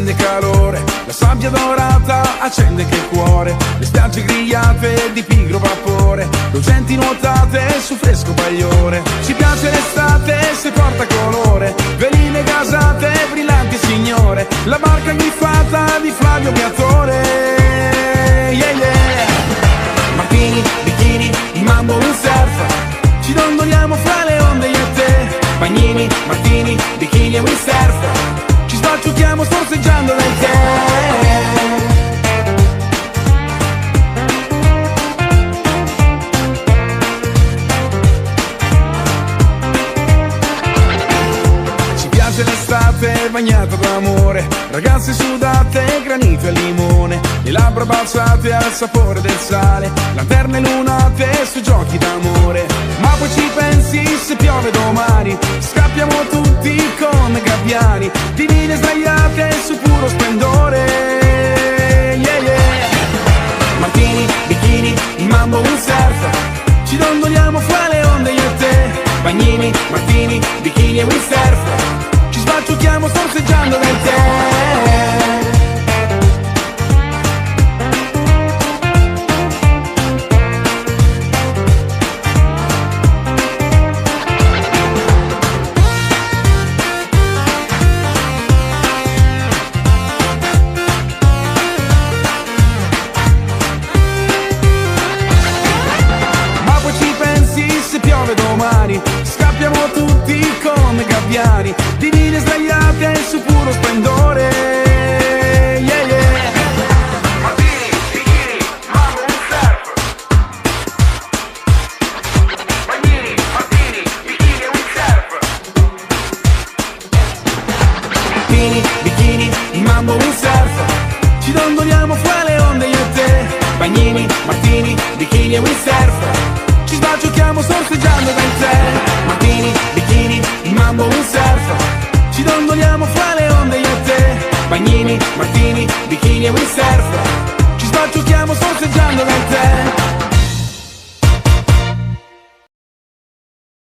prende calore, la sabbia dorata accende anche il cuore, le spiagge grigliate di pigro vapore, lucenti nuotate su fresco bagliore. Ci piace l'estate se porta colore, veline gasate, brillanti signore, la barca griffata di Flavio Briatore. Yeah, yeah. Martini, bikini, il mambo, un surf, ci dondoliamo fra le onde io e te. Bagnini, martini, bikini e windsurf, ci sbalciucchiamo sorseggiando nel tè. L'estate bagnata d'amore, ragazze sudate, granito e limone, le labbra balzate al sapore del sale, lanterne lunate su giochi d'amore. Ma poi ci pensi se piove domani, scappiamo tutti come gabbiani, divine sdraiate su puro splendore. Yeah, yeah. Martini, bikini, il mambo, un surf, ci dondoliamo fra le onde io e te. Bagnini, martini, bikini e windsurf, ci sbalciucchiamo sorseggiando nel tè. Ma poi ci pensi se piove domani, scappiamo tutti come gabbiani, divine sdraiate su puro splendore. Yeah, yeah. Martini, bikini, mambo, un surf, bagnini, martini, bikini e windsurf. Martini, bikini, il mambo, un surf, ci dondoliamo fra le onde io e te. Bagnini, martini, bikini e windsurf, ci sbalciucchiamo sorseggiando nel tè. Martini, bikini, il mambo, un surf, ci dondoliamo fra le onde io e te. Bagnini, martini, bikini e windsurf, ci sbalciucchiamo sorseggiando nel tè.